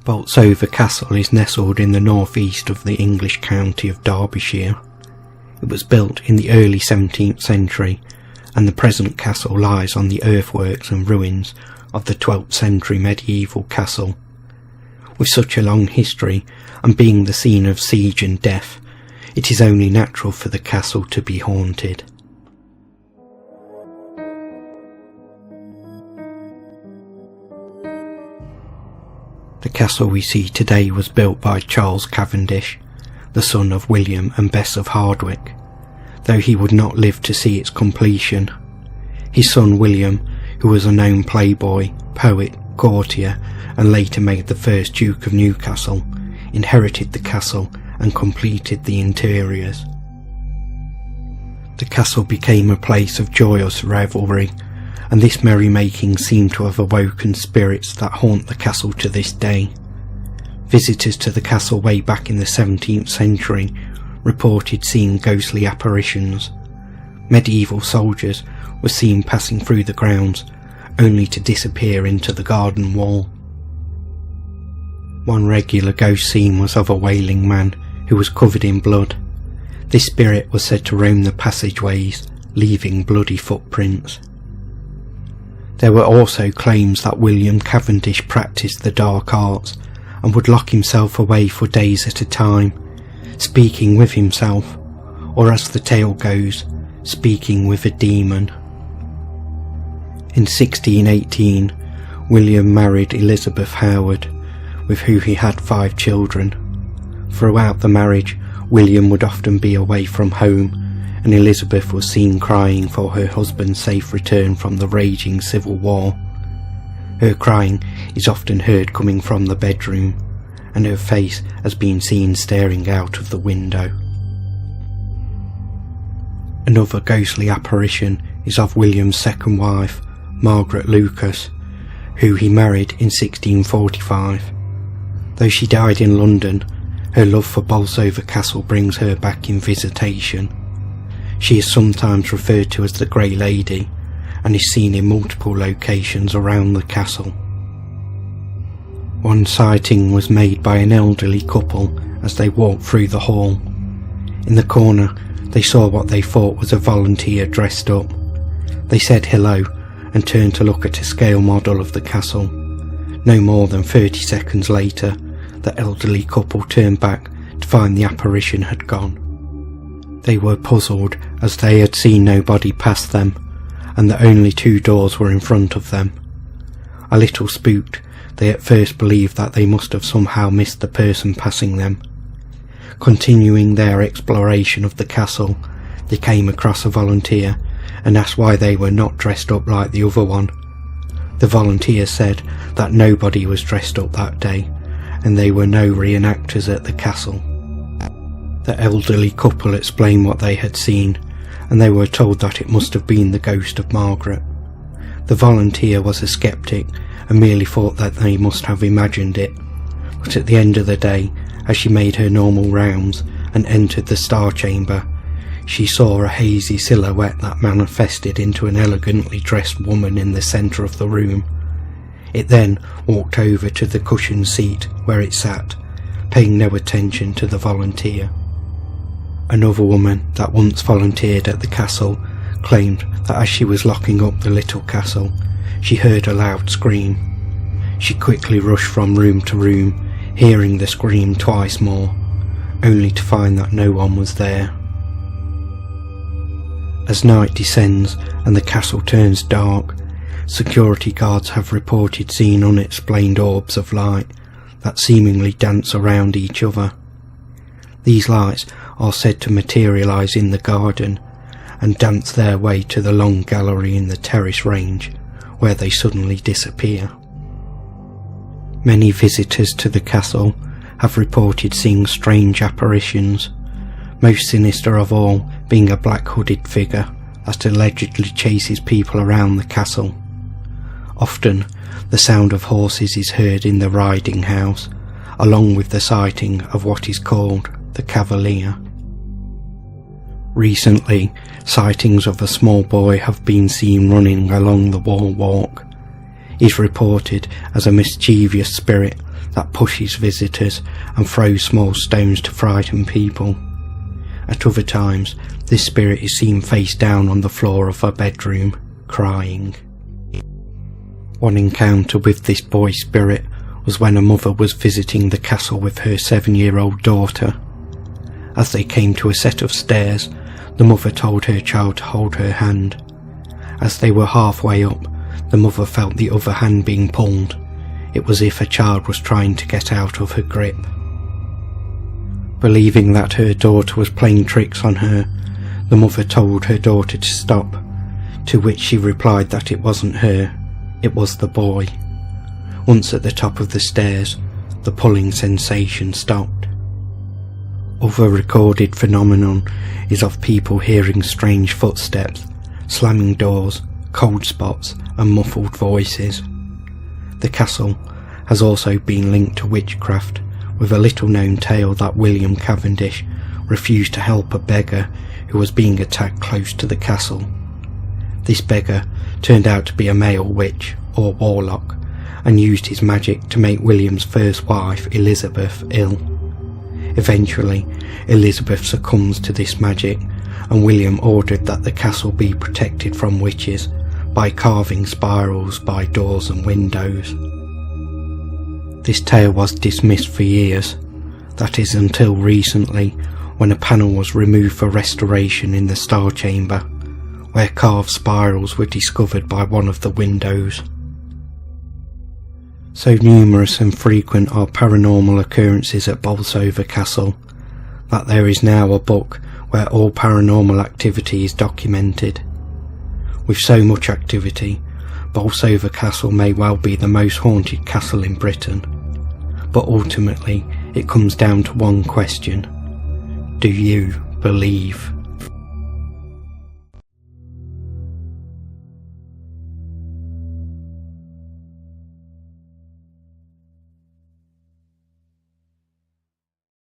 Bolsover Castle is nestled in the northeast of the English county of Derbyshire. It was built in the early 17th century, and the present castle lies on the earthworks and ruins of the 12th century medieval castle. With such a long history, and being the scene of siege and death, it is only natural for the castle to be haunted. The castle we see today was built by Charles Cavendish, the son of William and Bess of Hardwick, though he would not live to see its completion. His son William, who was a known playboy, poet, courtier, and later made the first Duke of Newcastle, inherited the castle and completed the interiors. The castle became a place of joyous revelry, and this merrymaking seemed to have awoken spirits that haunt the castle to this day. Visitors to the castle way back in the 17th century reported seeing ghostly apparitions. Medieval soldiers were seen passing through the grounds, only to disappear into the garden wall. One regular ghost scene was of a wailing man who was covered in blood. This spirit was said to roam the passageways, leaving bloody footprints. There were also claims that William Cavendish practised the dark arts and would lock himself away for days at a time, speaking with himself, or as the tale goes, speaking with a demon. In 1618, William married Elizabeth Howard, with whom he had 5 children. Throughout the marriage, William would often be away from home, and Elizabeth was seen crying for her husband's safe return from the raging civil war. Her crying is often heard coming from the bedroom, and her face has been seen staring out of the window. Another ghostly apparition is of William's second wife, Margaret Lucas, who he married in 1645. Though she died in London, her love for Bolsover Castle brings her back in visitation. She is sometimes referred to as the Grey Lady, and is seen in multiple locations around the castle. One sighting was made by an elderly couple as they walked through the hall. In the corner, they saw what they thought was a volunteer dressed up. They said hello and turned to look at a scale model of the castle. No more than 30 seconds later, the elderly couple turned back to find the apparition had gone. They were puzzled as they had seen nobody pass them, and the only 2 doors were in front of them. A little spooked, they at first believed that they must have somehow missed the person passing them. Continuing their exploration of the castle, they came across a volunteer and asked why they were not dressed up like the other one. The volunteer said that nobody was dressed up that day, and there were no reenactors at the castle. The elderly couple explained what they had seen, and they were told that it must have been the ghost of Margaret. The volunteer was a skeptic and merely thought that they must have imagined it, but at the end of the day, as she made her normal rounds and entered the star chamber, she saw a hazy silhouette that manifested into an elegantly dressed woman in the centre of the room. It then walked over to the cushioned seat where it sat, paying no attention to the volunteer. Another woman that once volunteered at the castle claimed that as she was locking up the little castle, she heard a loud scream. She quickly rushed from room to room, hearing the scream twice more, only to find that no one was there. As night descends and the castle turns dark, security guards have reported seeing unexplained orbs of light that seemingly dance around each other. These lights are said to materialise in the garden and dance their way to the long gallery in the terrace range, where they suddenly disappear. Many visitors to the castle have reported seeing strange apparitions, most sinister of all being a black hooded figure that allegedly chases people around the castle. Often, the sound of horses is heard in the riding house, along with the sighting of what is called the Cavalier. Recently, sightings of a small boy have been seen running along the wall walk. is reported as a mischievous spirit that pushes visitors and throws small stones to frighten people. At other times, this spirit is seen face down on the floor of her bedroom, crying. One encounter with this boy spirit was when a mother was visiting the castle with her 7-year-old daughter. As they came to a set of stairs, the mother told her child to hold her hand. As they were halfway up, the mother felt the other hand being pulled. It was as if a child was trying to get out of her grip. Believing that her daughter was playing tricks on her, the mother told her daughter to stop, to which she replied that it wasn't her, it was the boy. Once at the top of the stairs, the pulling sensation stopped. Other recorded phenomenon is of people hearing strange footsteps, slamming doors, cold spots and muffled voices. The castle has also been linked to witchcraft, with a little-known tale that William Cavendish refused to help a beggar who was being attacked close to the castle. This beggar turned out to be a male witch, or warlock, and used his magic to make William's first wife, Elizabeth, ill. Eventually, Elizabeth succumbs to this magic, and William ordered that the castle be protected from witches by carving spirals by doors and windows. This tale was dismissed for years, that is until recently, when a panel was removed for restoration in the Star Chamber, where carved spirals were discovered by one of the windows. So numerous and frequent are paranormal occurrences at Bolsover Castle, that there is now a book where all paranormal activity is documented. With so much activity, Bolsover Castle may well be the most haunted castle in Britain. But ultimately, it comes down to one question: do you believe?